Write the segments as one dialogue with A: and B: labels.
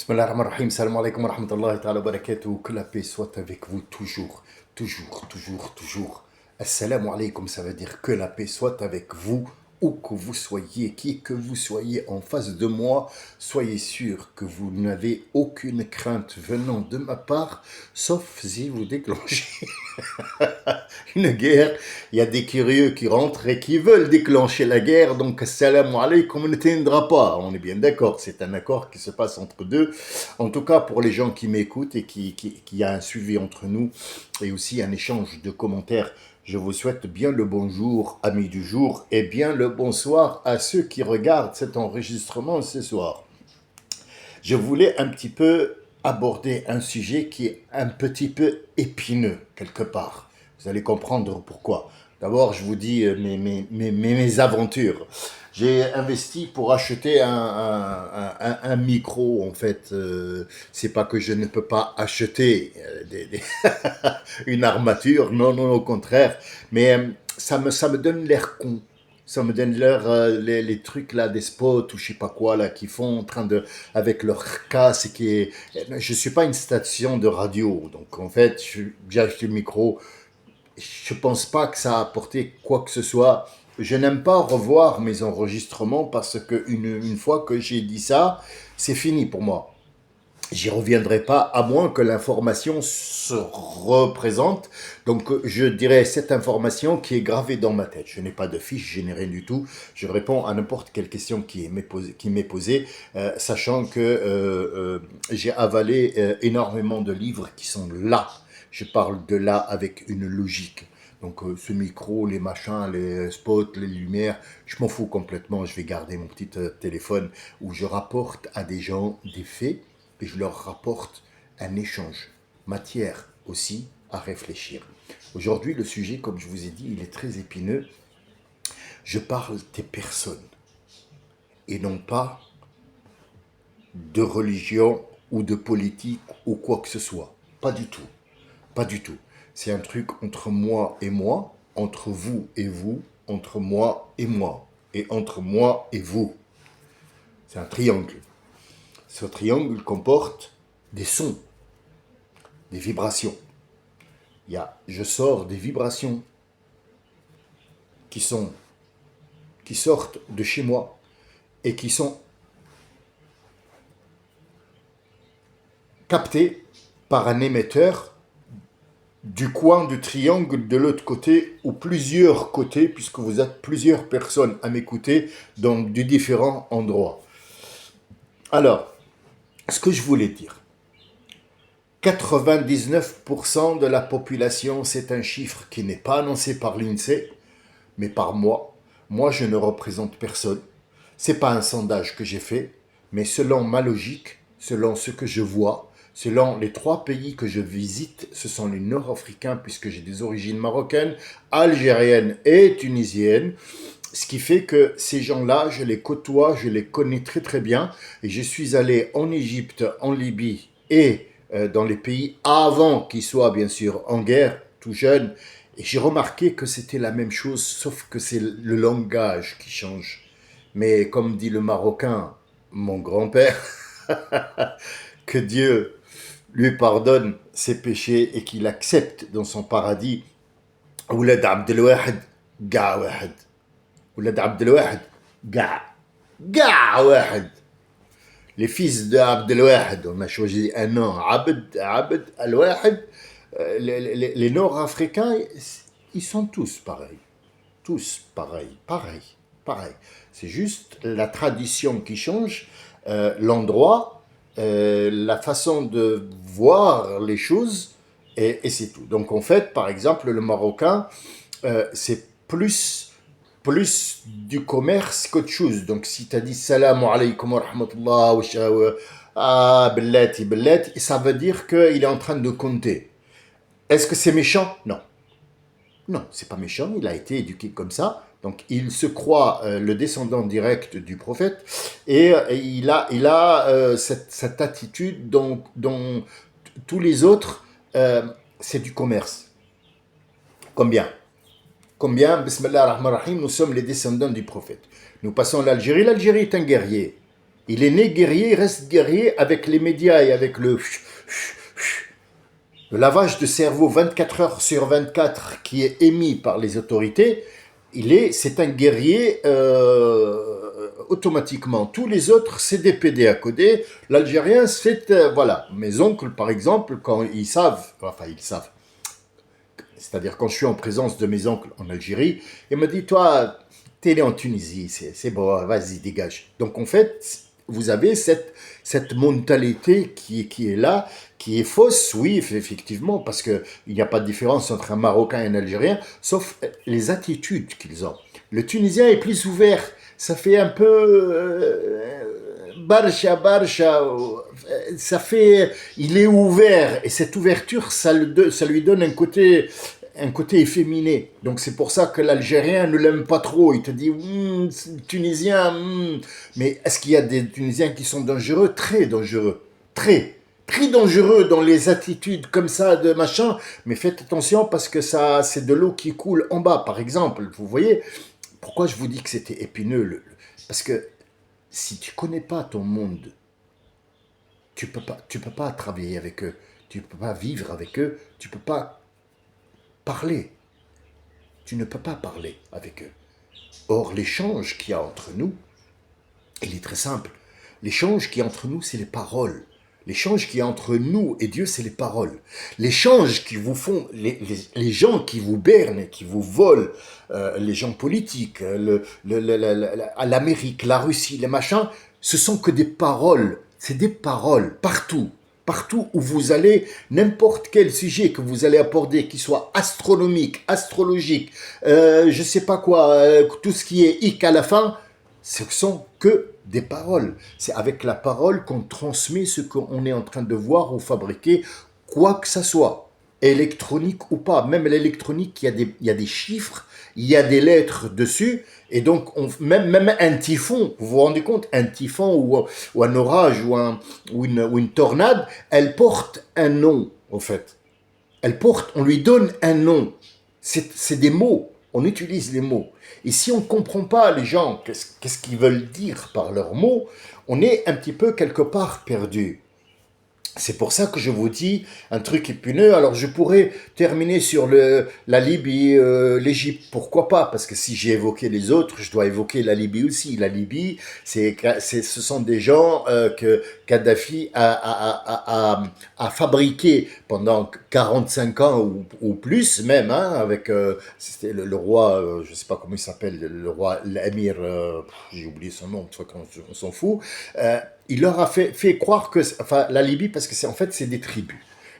A: Bismillah ar-Rahman ar-Rahim, salam alaikum wa rahmatullahi ta'ala wa barakatuh, que la paix soit avec vous toujours, toujours, toujours, toujours. Assalamu alaikum, ça veut dire que la paix soit avec vous, où que vous soyez, qui que vous soyez en face de moi, soyez sûr que vous n'avez aucune crainte venant de ma part, sauf si vous déclenchez une guerre. Il y a des curieux qui rentrent et qui veulent déclencher la guerre, donc salam alaikum ne tiendra pas. On est bien d'accord, c'est un accord qui se passe entre deux. En tout cas, pour les gens qui m'écoutent et qui a un suivi entre nous et aussi un échange de commentaires, je vous souhaite bien le bonjour, amis du jour, et bien le bonsoir à ceux qui regardent cet enregistrement ce soir. Je voulais un petit peu aborder un sujet qui est un petit peu épineux, quelque part. Vous allez comprendre pourquoi. D'abord, je vous dis mes aventures. J'ai investi pour acheter un micro, en fait. C'est pas que je ne peux pas acheter une armature, non, non, au contraire. Mais ça me donne l'air con. Ça me donne l'air, les trucs là, des spots ou je sais pas quoi là, qui font en train de, avec leur casse et qui est, je suis pas une station de radio. Donc en fait, j'ai acheté le micro. Je pense pas que ça a apporté quoi que ce soit. Je n'aime pas revoir mes enregistrements parce que une fois que j'ai dit ça, c'est fini pour moi. J'y reviendrai pas à moins que l'information se représente. Donc je dirais cette information qui est gravée dans ma tête. Je n'ai pas de fiche, je n'ai rien du tout. Je réponds à n'importe quelle question qui m'est posée, sachant que j'ai avalé énormément de livres qui sont là. Je parle de là avec une logique. Donc ce micro, les machins, les spots, les lumières, je m'en fous complètement. Je vais garder mon petit téléphone où je rapporte à des gens des faits et je leur rapporte un échange, matière aussi à réfléchir. Aujourd'hui, le sujet, comme je vous ai dit, il est très épineux. Je parle des personnes et non pas de religion ou de politique ou quoi que ce soit. Pas du tout. Pas du tout. C'est un truc entre moi et moi, entre vous, entre moi et entre moi et vous. C'est un triangle. Ce triangle comporte des sons, des vibrations. Je sors des vibrations qui sortent de chez moi et qui sont captées par un émetteur du coin du triangle de l'autre côté ou plusieurs côtés, puisque vous êtes plusieurs personnes à m'écouter dans de différents endroits. Alors, ce que je voulais dire, 99% de la population, c'est un chiffre qui n'est pas annoncé par l'INSEE, mais par moi. Moi, je ne représente personne. C'est pas un sondage que j'ai fait, mais selon ma logique, selon ce que je vois, selon les 3 pays que je visite, ce sont les Nord-Africains, puisque j'ai des origines marocaines, algériennes et tunisiennes. Ce qui fait que ces gens-là, je les côtoie, je les connais très très bien. Et je suis allé en Égypte, en Libye et dans les pays avant qu'ils soient bien sûr en guerre, tout jeune. Et j'ai remarqué que c'était la même chose, sauf que c'est le langage qui change. Mais comme dit le Marocain, mon grand-père, que Dieu lui pardonne ses péchés et qu'il accepte dans son paradis. Oulad Abdelwahid, Ga Wahid. Oulad Abdelwahid, Ga. Ga Wahid. Les fils de Abdelwahid, on a choisi un nom, Abd Al-Wahid. Les Nord-Africains, ils sont tous pareils. Tous pareils, pareil. C'est juste la tradition qui change, l'endroit, la façon de voir les choses, et c'est tout. Donc en fait, par exemple, le Marocain, c'est plus du commerce qu'autre chose. Donc si tu as dit salam alaykum wa rahmatullah, bellati, ça veut dire qu'il est en train de compter. Est-ce que c'est méchant? Non. Non, c'est pas méchant, il a été éduqué comme ça. Donc il se croit le descendant direct du prophète et cette attitude dont tous les autres, c'est du commerce. Combien? Combien, bismillah ar-Rahman ar-Rahim, nous sommes les descendants du prophète. Nous passons l'Algérie. L'Algérie est un guerrier. Il est né guerrier, il reste guerrier avec les médias et avec le lavage de cerveau 24 heures sur 24 qui est émis par les autorités. C'est un guerrier automatiquement. Tous les autres, c'est des PD à coder. L'Algérien, c'est... voilà. Mes oncles, par exemple, quand ils savent, enfin, ils savent, c'est-à-dire quand je suis en présence de mes oncles en Algérie, ils me disent, toi, t'es né en Tunisie, c'est bon, vas-y, dégage. Donc en fait, vous avez cette mentalité qui est là, qui est fausse, oui, effectivement, parce qu'il n'y a pas de différence entre un Marocain et un Algérien, sauf les attitudes qu'ils ont. Le Tunisien est plus ouvert, ça fait un peu barcha, ça fait, il est ouvert, et cette ouverture, ça lui donne un côté efféminé. Donc c'est pour ça que l'Algérien ne l'aime pas trop. Il te dit, Tunisien, mais est-ce qu'il y a des Tunisiens qui sont dangereux? Très dangereux. Très dangereux dans les attitudes comme ça de machin. Mais faites attention parce que ça, c'est de l'eau qui coule en bas, par exemple. Vous voyez, pourquoi je vous dis que c'était épineux parce que si tu connais pas ton monde, tu peux pas travailler avec eux. Tu peux pas vivre avec eux. Tu peux pas parler. Tu ne peux pas parler avec eux. Or, l'échange qu'il y a entre nous, il est très simple. L'échange qui est entre nous, c'est les paroles. L'échange qui est entre nous et Dieu, c'est les paroles. L'échange qui vous font, les gens qui vous bernent, qui vous volent, les gens politiques, l'Amérique, la Russie, les machins, ce sont que des paroles. C'est des paroles, partout. Partout où vous allez, n'importe quel sujet que vous allez aborder, qu'il soit astronomique, astrologique, je sais pas quoi, tout ce qui est hic à la fin, ce sont que des paroles. C'est avec la parole qu'on transmet ce qu'on est en train de voir ou fabriquer, quoi que ça soit, électronique ou pas. Même l'électronique, il y a des chiffres, il y a des lettres dessus, et donc même un typhon, vous vous rendez compte, un typhon ou un orage ou une tornade, elle porte un nom, en fait. On lui donne un nom. C'est des mots. On utilise les mots. Et si on ne comprend pas les gens, qu'est-ce qu'ils veulent dire par leurs mots, on est un petit peu quelque part perdu. C'est pour ça que je vous dis un truc épineux. Alors je pourrais terminer sur la Libye, l'Égypte, pourquoi pas? Parce que si j'ai évoqué les autres, je dois évoquer la Libye aussi. La Libye, ce sont des gens que Kadhafi a fabriqué pendant 45 ans ou plus même, hein, avec c'était le roi, je ne sais pas comment il s'appelle, le roi, l'émir, j'ai oublié son nom, on s'en fout. Il leur a fait croire que, enfin, la Libye, parce que en fait, c'est des tribus.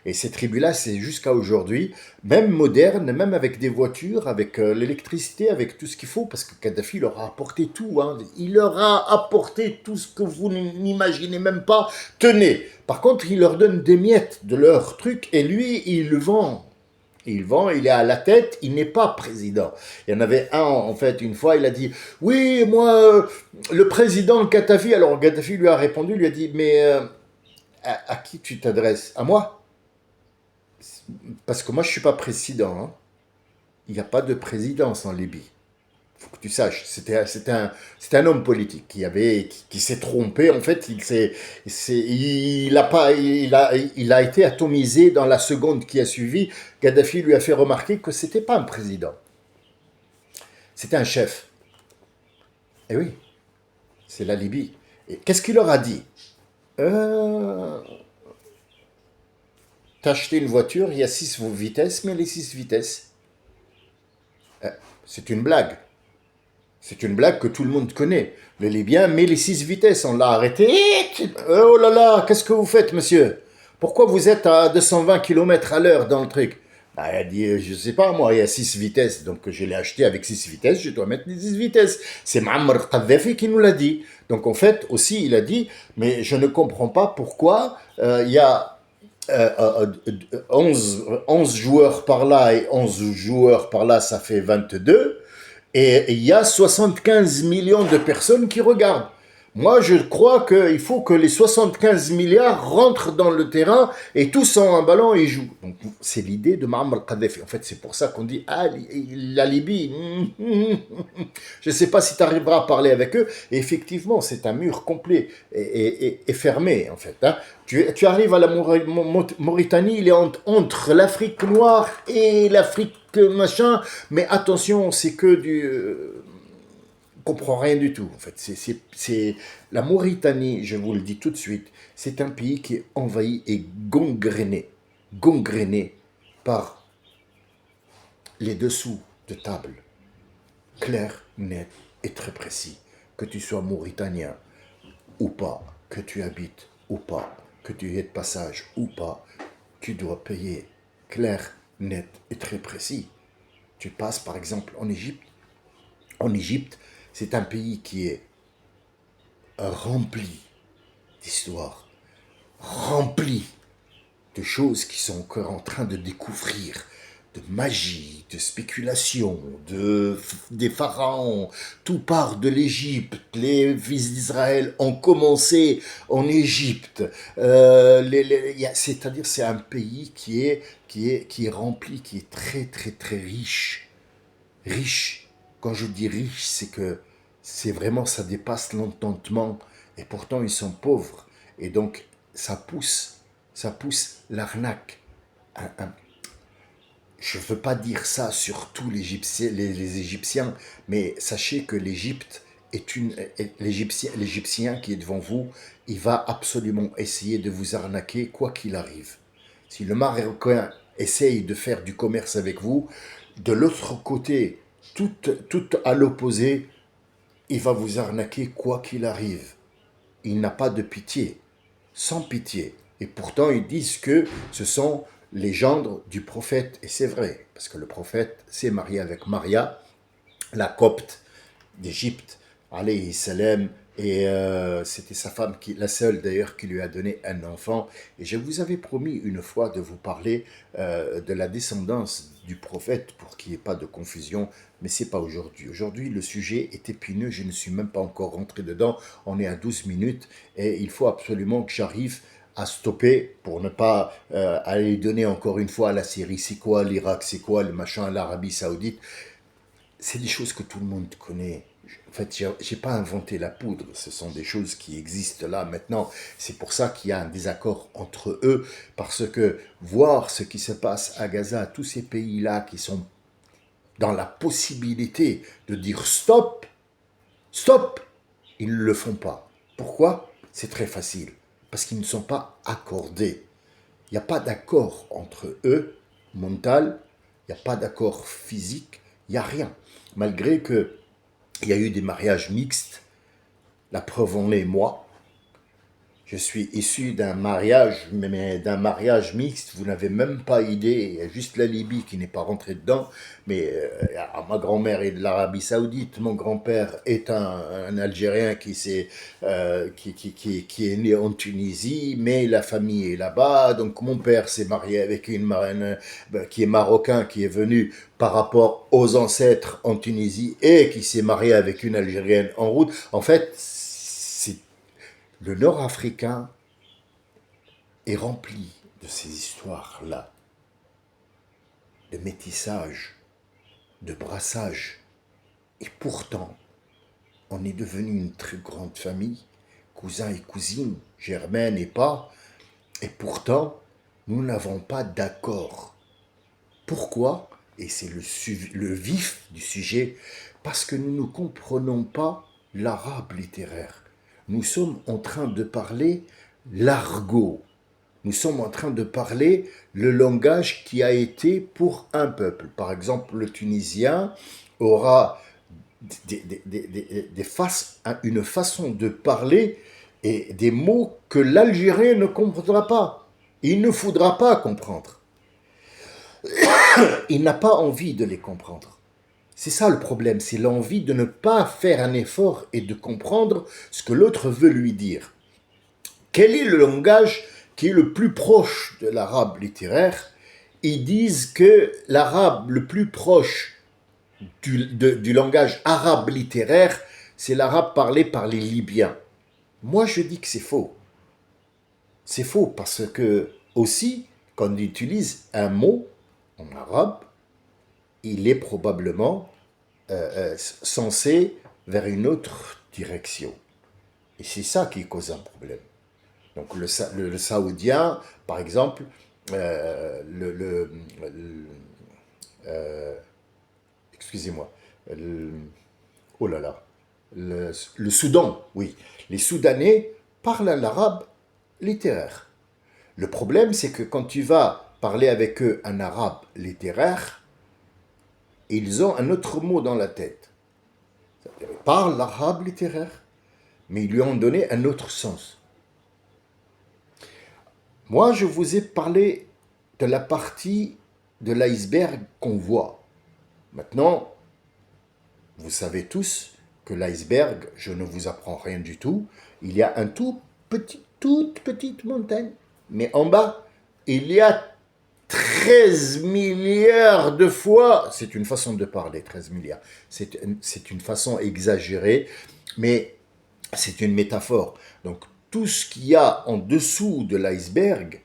A: Et ces tribus-là, c'est jusqu'à aujourd'hui, même modernes, même avec des voitures, avec l'électricité, avec tout ce qu'il faut, parce que Kadhafi leur a apporté tout. Hein. Il leur a apporté tout ce que vous n'imaginez même pas. Tenez. Par contre, il leur donne des miettes de leur truc, et lui, il le vend. Il vend, il est à la tête, il n'est pas président. Il y en avait un, en fait, une fois, il a dit « Oui, moi, le président Kadhafi », alors Kadhafi lui a répondu, lui a dit « Mais à qui tu t'adresses? À moi? Parce que moi, je ne suis pas président. Hein. Il n'y a pas de présidence en Libye. Il faut que tu saches, c'était un homme politique qui s'est trompé. En fait, il a été atomisé dans la seconde qui a suivi. Kadhafi lui a fait remarquer que c'était pas un président, c'était un chef. Et oui, c'est la Libye. Et qu'est-ce qu'il leur a dit? T'as acheté une voiture, il y a 6 vitesses, mais les 6 vitesses, c'est une blague. C'est une blague que tout le monde connaît. Le Libyen met les 6 vitesses, on l'a arrêté. Oh là là, qu'est-ce que vous faites, monsieur? Pourquoi vous êtes à 220 km à l'heure dans le truc? Bah, il a dit, je sais pas, moi, il y a 6 vitesses, donc je l'ai acheté avec 6 vitesses, je dois mettre les 6 vitesses. C'est Muammar Kadhafi qui nous l'a dit. Donc en fait, aussi, il a dit, mais je ne comprends pas pourquoi il y a 11 joueurs par là et 11 joueurs par là, ça fait 22. Et il y a 75 millions de personnes qui regardent. Moi, je crois qu'il faut que les 75 milliards rentrent dans le terrain et tous ont un ballon et jouent. Donc, c'est l'idée de Muammar Kadhafi. En fait, c'est pour ça qu'on dit ah, la Libye. Je ne sais pas si tu arriveras à parler avec eux. Et effectivement, c'est un mur complet et fermé, en fait. Hein. Tu arrives à la Mauritanie, il est entre l'Afrique noire et l'Afrique machin. Mais attention, c'est que du. Comprend rien du tout. En fait, la Mauritanie, je vous le dis tout de suite, c'est un pays qui est envahi et gangréné par les dessous de table, clair, net et très précis. Que tu sois mauritanien ou pas, que tu habites ou pas, que tu aies de passage ou pas, tu dois payer clair, net et très précis. Tu passes par exemple en Égypte. En Égypte, c'est un pays qui est rempli d'histoires, rempli de choses qui sont encore en train de découvrir, de magie, de spéculation, des pharaons. Tout part de l'Égypte. Les fils d'Israël ont commencé en Égypte. C'est-à-dire c'est un pays qui est rempli, qui est très très très riche. Riche. Quand je dis riche, c'est que c'est vraiment, ça dépasse l'entendement. Et pourtant, ils sont pauvres. Et donc, ça pousse l'arnaque. Je ne veux pas dire ça sur tous les Égyptiens, mais sachez que l'Égypte l'Égyptien qui est devant vous, il va absolument essayer de vous arnaquer quoi qu'il arrive. Si le Marocain essaye de faire du commerce avec vous, de l'autre côté, tout à l'opposé, il va vous arnaquer quoi qu'il arrive. Il n'a pas de pitié, sans pitié. Et pourtant, ils disent que ce sont les gendres du prophète. Et c'est vrai, parce que le prophète s'est marié avec Maria, la copte d'Égypte, alayhi salam, et c'était sa femme, la seule d'ailleurs, qui lui a donné un enfant. Et je vous avais promis une fois de vous parler de la descendance du prophète pour qu'il n'y ait pas de confusion, mais c'est pas aujourd'hui. Aujourd'hui, le sujet est épineux, je ne suis même pas encore rentré dedans, on est à 12 minutes, et il faut absolument que j'arrive à stopper pour ne pas aller donner encore une fois à la Syrie, c'est quoi l'Irak, c'est quoi le machin, l'Arabie Saoudite. C'est des choses que tout le monde connaît. En fait, j'ai pas inventé la poudre. Ce sont des choses qui existent là maintenant. C'est pour ça qu'il y a un désaccord entre eux, parce que voir ce qui se passe à Gaza, tous ces pays-là qui sont dans la possibilité de dire stop, stop, ils ne le font pas. Pourquoi? C'est très facile. Parce qu'ils ne sont pas accordés. Il n'y a pas d'accord entre eux, mental, il n'y a pas d'accord physique, il n'y a rien. Malgré qu'il y a eu des mariages mixtes, la preuve en est moi. Je suis issu d'un mariage, mais d'un mariage mixte, vous n'avez même pas idée, il y a juste la Libye qui n'est pas rentrée dedans, mais ma grand-mère est de l'Arabie Saoudite, mon grand-père est un Algérien qui est né en Tunisie, mais la famille est là-bas, donc mon père s'est marié avec une marraine qui est marocain, qui est venu par rapport aux ancêtres en Tunisie, et qui s'est marié avec une Algérienne en route. En fait, le Nord-Africain est rempli de ces histoires-là, de métissage, de brassage. Et pourtant, on est devenu une très grande famille, cousins et cousines, germaines et pas, et pourtant, nous n'avons pas d'accord. Pourquoi? Et c'est le vif du sujet, parce que nous ne comprenons pas l'arabe littéraire. Nous sommes en train de parler l'argot. Nous sommes en train de parler le langage qui a été pour un peuple. Par exemple, le Tunisien aura une façon de parler et des mots que l'Algérien ne comprendra pas. Il ne faudra pas comprendre. Il n'a pas envie de les comprendre. C'est ça le problème, c'est l'envie de ne pas faire un effort et de comprendre ce que l'autre veut lui dire. Quel est le langage qui est le plus proche de l'arabe littéraire? Ils disent que l'arabe le plus proche du langage arabe littéraire, c'est l'arabe parlé par les Libyens. Moi, je dis que c'est faux. C'est faux parce que, aussi, quand on utilise un mot en arabe, il est probablement censé vers une autre direction. Et c'est ça qui cause un problème. Donc le saoudien, par exemple, euh, le, le- le- excusez-moi, le- oh là là, le Soudan, oui, les Soudanais parlent l'arabe littéraire. Le problème, c'est que quand tu vas parler avec eux un arabe littéraire, ils ont un autre mot dans la tête. Ils parlent l'arabe littéraire, mais ils lui ont donné un autre sens. Moi, je vous ai parlé de la partie de l'iceberg qu'on voit. Maintenant, vous savez tous que l'iceberg, je ne vous apprends rien du tout, il y a un toute petite montagne. Mais en bas, il y a 13 milliards de fois, c'est une façon de parler, 13 milliards, c'est une façon exagérée, mais c'est une métaphore. Donc tout ce qu'il y a en dessous de l'iceberg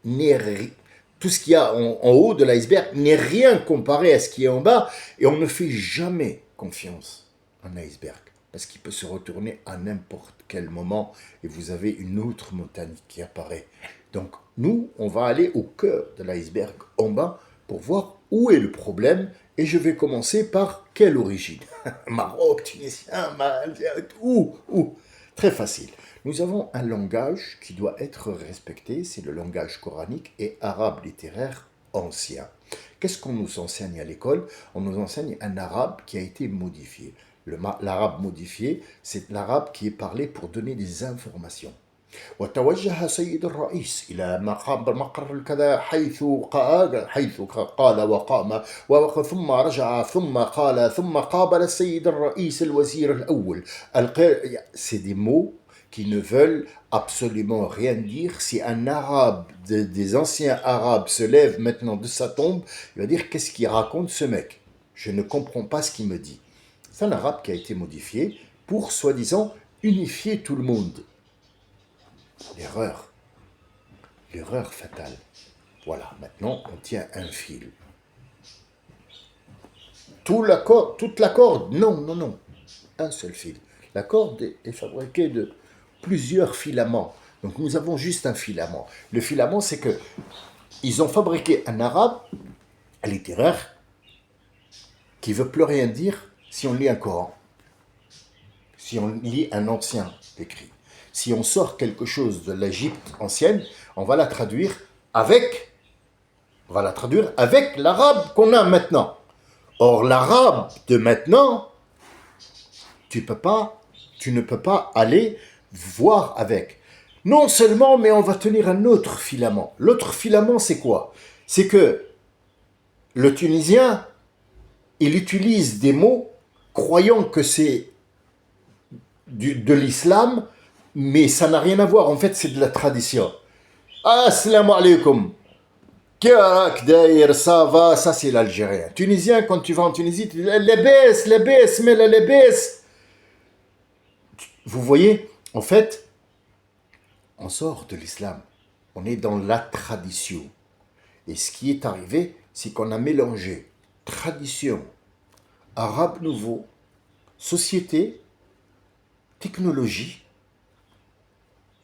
A: n'est tout ce qu'il y a en haut de l'iceberg n'est rien comparé à ce qui est en bas, et on ne fait jamais confiance à un iceberg parce qu'il peut se retourner à n'importe quel moment et vous avez une autre montagne qui apparaît. Donc nous, on va aller au cœur de l'iceberg en bas pour voir où est le problème, et je vais commencer par quelle origine. Maroc, Tunisien, où? Très facile. Nous avons un langage qui doit être respecté, c'est le langage coranique et arabe littéraire ancien. Qu'est-ce qu'on nous enseigne à l'école? On nous enseigne un arabe qui a été modifié. L'arabe modifié, c'est l'arabe qui est parlé pour donner des informations. وتوجه سيد الرئيس إلى مقر كذا حيث قال وقام ثم رجع ثم قال ثم قابل السيد الرئيس الوزير الأول. C'est des mots qui ne veulent absolument rien dire. Si un arabe, des anciens arabes se lève maintenant de sa tombe, il va dire: qu'est-ce qu'il raconte ce mec? Je ne comprends pas ce qu'il me dit. C'est un arabe qui a été modifié pour soi-disant unifier tout le monde. L'erreur, l'erreur fatale. Voilà, maintenant on tient un fil. Toute la corde, non, un seul fil. La corde est fabriquée de plusieurs filaments. Donc nous avons juste un filament. Le filament, c'est que ils ont fabriqué un arabe littéraire qui veut plus rien dire si on lit un Coran, si on lit un ancien écrit. Si on sort quelque chose de l'Égypte ancienne, on va la traduire avec, l'arabe qu'on a maintenant. Or, l'arabe de maintenant, tu ne peux pas aller voir avec. Non seulement, mais on va tenir un autre filament. L'autre filament, c'est quoi? C'est que le Tunisien, il utilise des mots croyant que c'est de l'islam, mais ça n'a rien à voir. En fait, c'est de la tradition. Assalamu alaikum. Kirak d'ailleurs, ça va, ça c'est l'Algérien. Tunisien, quand tu vas en Tunisie, tu dis les baisses, mais les baisses. Vous voyez, en fait, on sort de l'islam. On est dans la tradition. Et ce qui est arrivé, c'est qu'on a mélangé tradition, arabe nouveau, société, technologie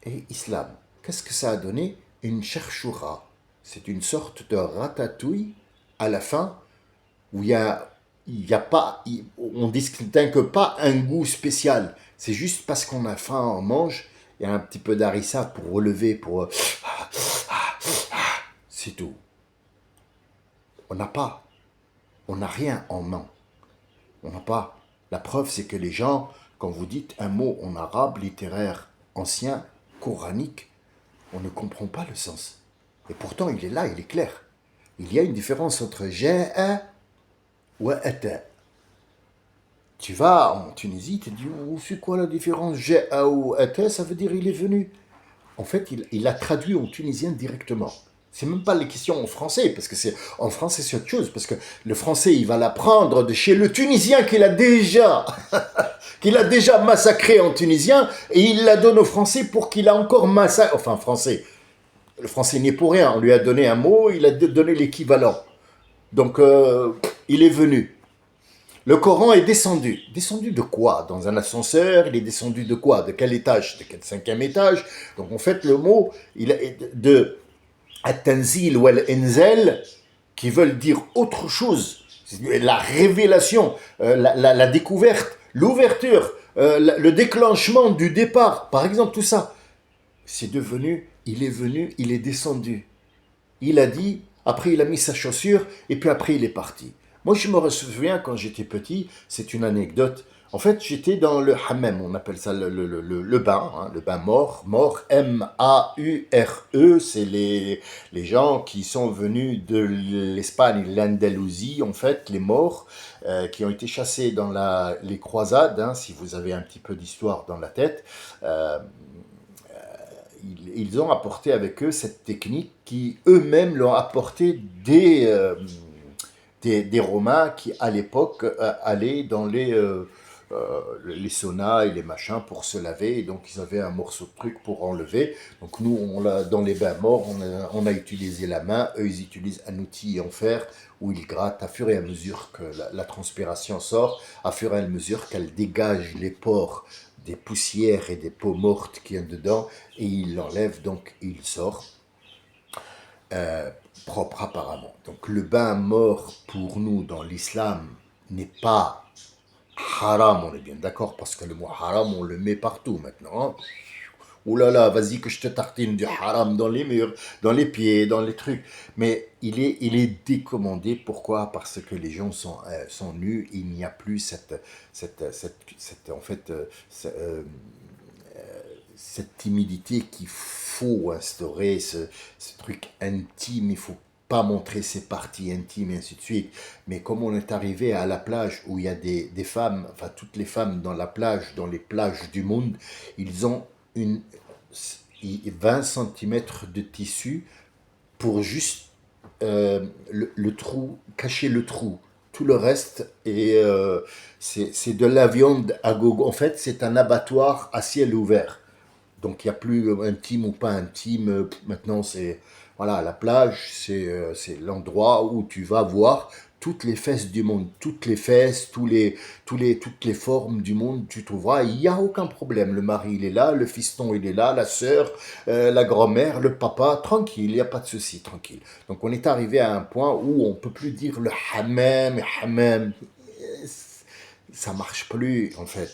A: et islam. Qu'est-ce que ça a donné? Une cherchoura. C'est une sorte de ratatouille à la fin où il y a pas, on distingue pas un goût spécial. C'est juste parce qu'on a faim, on mange. Il y a un petit peu d'harissa pour relever, pour c'est tout. On n'a rien en main. On n'a pas. La preuve, c'est que les gens, quand vous dites un mot en arabe littéraire ancien, coranique, on ne comprend pas le sens. Et pourtant, il est là, il est clair. Il y a une différence entre ja'a ou ata. Tu vas en Tunisie, tu te dis, oh, c'est quoi la différence? Ja'a ou ata, ça veut dire il est venu. En fait, il a traduit en tunisien directement. C'est même pas les questions en français, parce que c'est en français c'est autre chose, parce que le français il va l'apprendre de chez le Tunisien qu'il a déjà massacré en tunisien, et il la donne au français pour qu'il a encore massacré, enfin français. Le français n'est pour rien, on lui a donné un mot, il a donné l'équivalent. Donc il est venu. Le Coran est descendu. Descendu de quoi? Dans un ascenseur? Il est descendu de quoi? De quel étage? De quel cinquième étage? Donc en fait le mot il est de at-tanzil ou al-inzal qui veulent dire autre chose. La révélation, la découverte, l'ouverture, le déclenchement du départ. Par exemple tout ça. C'est devenu, il est venu, il est descendu. Il a dit, après il a mis sa chaussure, et puis après il est parti. Moi je me souviens quand j'étais petit, c'est une anecdote. En fait, j'étais dans le hammam, on appelle ça le bain, hein, le bain mort, M-A-U-R-E, c'est les gens qui sont venus de l'Espagne, l'Andalousie, en fait, les morts, qui ont été chassés dans les croisades, hein, si vous avez un petit peu d'histoire dans la tête. Euh, ils ont apporté avec eux cette technique qui eux-mêmes l'ont apporté des Romains qui à l'époque allaient dans les saunas et les machins pour se laver, et donc ils avaient un morceau de truc pour enlever. Donc nous, dans les bains morts, on a utilisé la main, eux ils utilisent un outil en fer où ils grattent à fur et à mesure que la transpiration sort, à fur et à mesure qu'elle dégage les pores des poussières et des peaux mortes qu'il y a dedans, et il l'enlève, donc il sort euh, propre apparemment. Donc le bain mort pour nous dans l'islam n'est pas haram, on est bien d'accord, parce que le mot haram on le met partout maintenant. Hein. Ouh là là, vas-y que je te tartine du haram dans les murs, dans les pieds, dans les trucs. Mais il est décommandé. Pourquoi? Parce que les gens sont nus. Il n'y a plus en fait, cette timidité qu'il faut instaurer, ce truc intime. Il faut pas montrer ses parties intimes et ainsi de suite. Mais comme on est arrivé à la plage où il y a des femmes, enfin toutes les femmes dans la plage, dans les plages du monde, ils ont une 20 centimètres de tissu pour juste le trou, cacher le trou. Tout le reste, c'est de la viande à gogo. En fait, c'est un abattoir à ciel ouvert. Donc il n'y a plus intime ou pas intime. Maintenant, c'est voilà, la plage, c'est l'endroit où tu vas voir toutes les fesses du monde, toutes les fesses, toutes les formes du monde, tu trouveras, il n'y a aucun problème. Le mari, il est là, le fiston, il est là, la sœur, la grand-mère, le papa, tranquille, il n'y a pas de souci, tranquille. Donc on est arrivé à un point où on ne peut plus dire le hammam, ça marche plus en fait.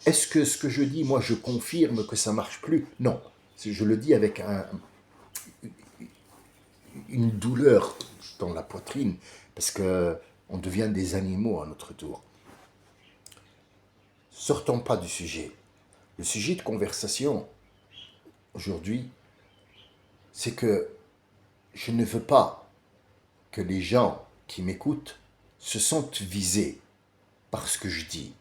A: Est-ce que ce que je dis, moi, je confirme que ça marche plus? Non. Je le dis avec une douleur dans la poitrine, parce que on devient des animaux à notre tour. Sortons pas du sujet. Le sujet de conversation aujourd'hui, c'est que je ne veux pas que les gens qui m'écoutent se sentent visés par ce que je dis.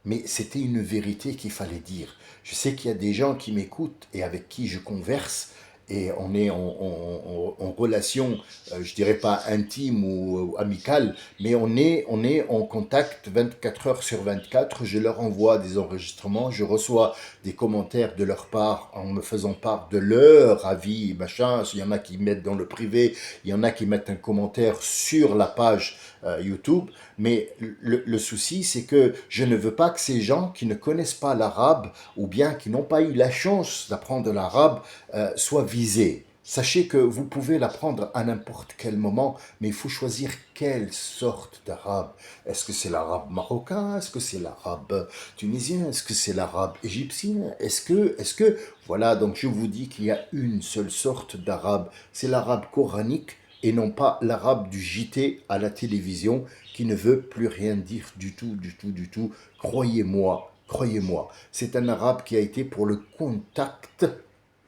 A: Mais c'était une vérité qu'il fallait dire. Je sais qu'il y a des gens qui m'écoutent et avec qui je converse, et on est en relation, je dirais pas intime ou amicale, mais on est en contact 24 heures sur 24. Je leur envoie des enregistrements, je reçois des commentaires de leur part en me faisant part de leur avis, machin. Il y en a qui mettent dans le privé, il y en a qui mettent un commentaire sur la page YouTube. Mais le souci, c'est que je ne veux pas que ces gens qui ne connaissent pas l'arabe ou bien qui n'ont pas eu la chance d'apprendre l'arabe soient visés. Sachez que vous pouvez l'apprendre à n'importe quel moment, mais il faut choisir quelle sorte d'arabe. Est-ce que c'est l'arabe marocain? Est-ce que c'est l'arabe tunisien? Est-ce que c'est l'arabe égyptien? Voilà, donc je vous dis qu'il y a une seule sorte d'arabe, c'est l'arabe coranique, et non pas l'arabe du JT à la télévision qui ne veut plus rien dire du tout, du tout, du tout. Croyez-moi, croyez-moi, c'est un arabe qui a été pour le contact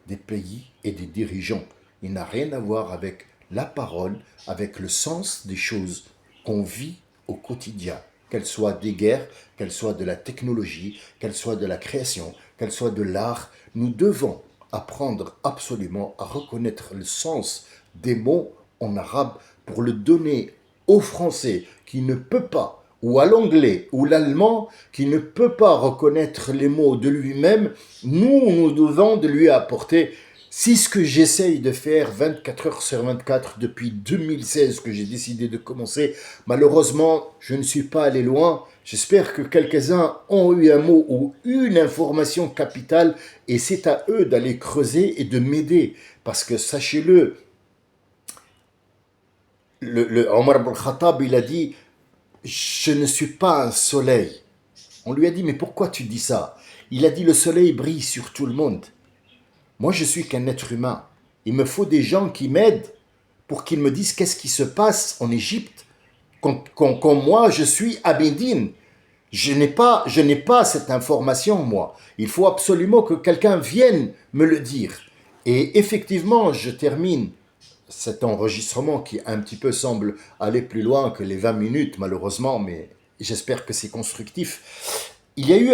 A: des pays et des dirigeants. Il n'a rien à voir avec la parole, avec le sens des choses qu'on vit au quotidien, qu'elles soient des guerres, qu'elles soient de la technologie, qu'elles soient de la création, qu'elles soient de l'art. Nous devons apprendre absolument à reconnaître le sens des mots en arabe pour le donner au français qui ne peut pas, ou à l'anglais ou l'allemand qui ne peut pas reconnaître les mots de lui-même. Nous devons de lui apporter. C'est ce que j'essaye de faire 24 heures sur 24 depuis 2016 que j'ai décidé de commencer. Malheureusement, je ne suis pas allé loin. J'espère que quelques-uns ont eu un mot ou une information capitale et c'est à eux d'aller creuser et de m'aider. Parce que sachez-le, Omar ibn Khattab, il a dit « Je ne suis pas un soleil ». On lui a dit « Mais pourquoi tu dis ça ?» Il a dit « Le soleil brille sur tout le monde. Moi, je suis qu'un être humain. Il me faut des gens qui m'aident pour qu'ils me disent qu'est-ce qui se passe en Égypte quand moi, je suis à Médine. Je n'ai pas cette information, moi. Il faut absolument que quelqu'un vienne me le dire. » Et effectivement, je termine cet enregistrement qui un petit peu semble aller plus loin que les 20 minutes, malheureusement, mais j'espère que c'est constructif. Il y a eu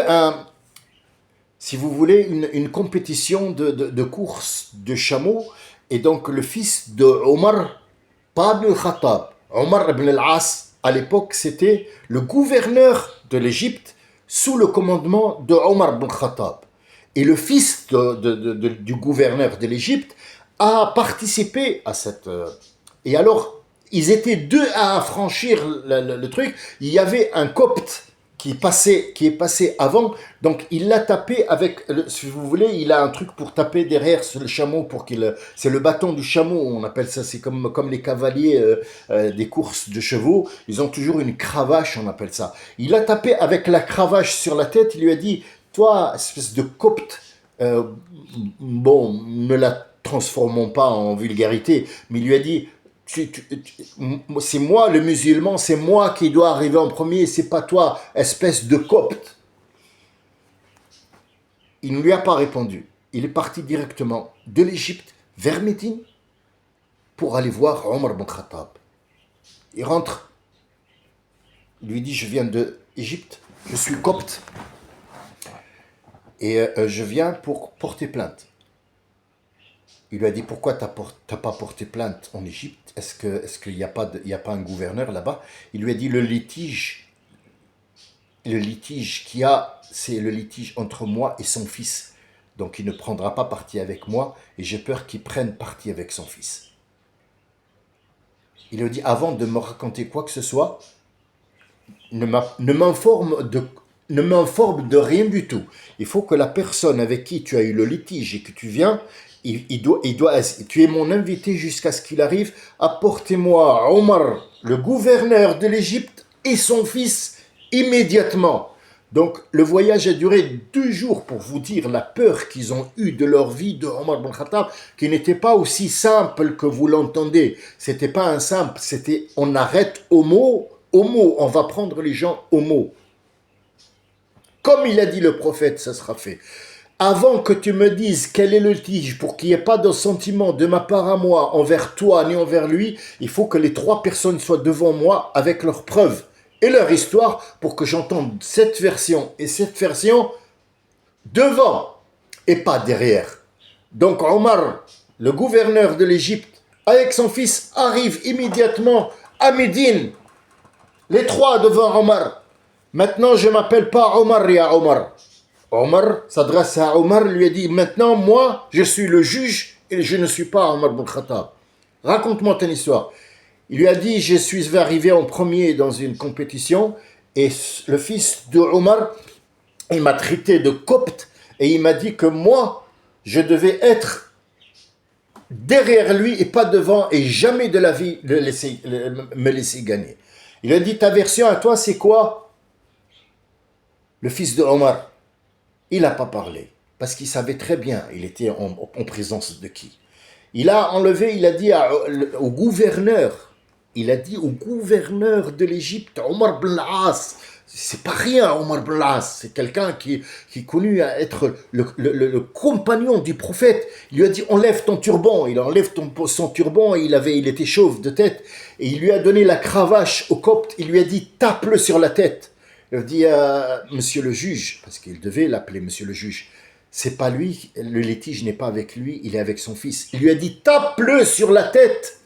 A: si vous voulez, une compétition de course de chameaux, et donc le fils de Omar, pas ibn al-Khattab, Omar ibn al-As, à l'époque, c'était le gouverneur de l'Égypte sous le commandement de Omar ibn al-Khattab. Et le fils du gouverneur de l'Égypte a participé à cette... Et alors, ils étaient deux à franchir le truc. Il y avait un copte qui est passé avant, donc il l'a tapé avec, si vous voulez, il a un truc pour taper derrière sur le chameau, c'est le bâton du chameau, on appelle ça, c'est comme les cavaliers des courses de chevaux, ils ont toujours une cravache, on appelle ça. Il a tapé avec la cravache sur la tête, il lui a dit, toi, espèce de copte, bon, ne la transformons pas en vulgarité, mais il lui a dit, c'est moi le musulman, c'est moi qui dois arriver en premier, c'est pas toi, espèce de copte. Il ne lui a pas répondu. Il est parti directement de l'Égypte vers Médine pour aller voir Omar ibn Khattab. Il rentre, il lui dit, je viens d'Égypte, je suis copte et je viens pour porter plainte. Il lui a dit, pourquoi tu n'as pas porté plainte en Égypte? Est-ce qu'il n'y a pas un gouverneur là-bas? Il lui a dit, le litige qu'il y a, c'est le litige entre moi et son fils. Donc il ne prendra pas parti avec moi et j'ai peur qu'il prenne parti avec son fils. Il lui dit, avant de me raconter quoi que ce soit, ne m'informe de rien du tout. Il faut que la personne avec qui tu as eu le litige et que tu viens, tu es mon invité jusqu'à ce qu'il arrive. Apportez-moi Omar, le gouverneur de l'Égypte, et son fils immédiatement. Donc le voyage a duré 2 jours pour vous dire la peur qu'ils ont eue de leur vie de Omar ibn Khattab, qui n'était pas aussi simple que vous l'entendez. C'était pas un simple, c'était on arrête au mot, on va prendre les gens au mot. Comme il a dit le prophète, ça sera fait. Avant que tu me dises quel est le litige pour qu'il n'y ait pas de sentiment de ma part à moi envers toi ni envers lui, il faut que les 3 personnes soient devant moi avec leurs preuves et leur histoire pour que j'entende cette version et cette version devant et pas derrière. Donc Omar, le gouverneur de l'Égypte, avec son fils, arrive immédiatement à Médine. Les 3 devant Omar. Maintenant, je ne m'appelle pas Omar, ya Omar. Omar s'adresse à Omar, lui a dit, maintenant, moi, je suis le juge et je ne suis pas Omar ibn Khattab. Raconte-moi ton histoire. Il lui a dit, je suis arrivé en premier dans une compétition et le fils de Omar, il m'a traité de copte et il m'a dit que moi, je devais être derrière lui et pas devant et jamais de la vie me laisser gagner. Il a dit, ta version à toi, c'est quoi? Le fils de Omar, il n'a pas parlé, parce qu'il savait très bien, il était en présence de qui. Il a enlevé, il a dit au gouverneur de l'Égypte, Omar ibn al-As, c'est pas rien Omar ibn al-As, c'est quelqu'un qui est connu à être le compagnon du prophète. Il lui a dit, enlève ton turban, il enlève son turban, il était chauve de tête, et il lui a donné la cravache au copte, il lui a dit, tape-le sur la tête. Il a dit, monsieur le juge, parce qu'il devait l'appeler monsieur le juge, C'est pas lui, le litige n'est pas avec lui, il est avec son fils. Il lui a dit, tape-le sur la tête,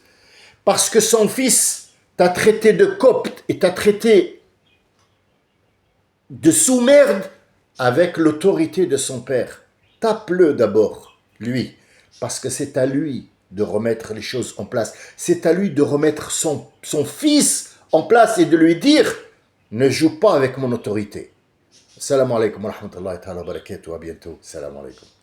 A: parce que son fils t'a traité de copte et t'a traité de sous-merde avec l'autorité de son père. Tape-le d'abord, lui, parce que c'est à lui de remettre les choses en place. C'est à lui de remettre son fils en place et de lui dire, ne joue pas avec mon autorité. Salam alaikum wa rahmatullahi wa barakatuh. À bientôt. Salam alaikum.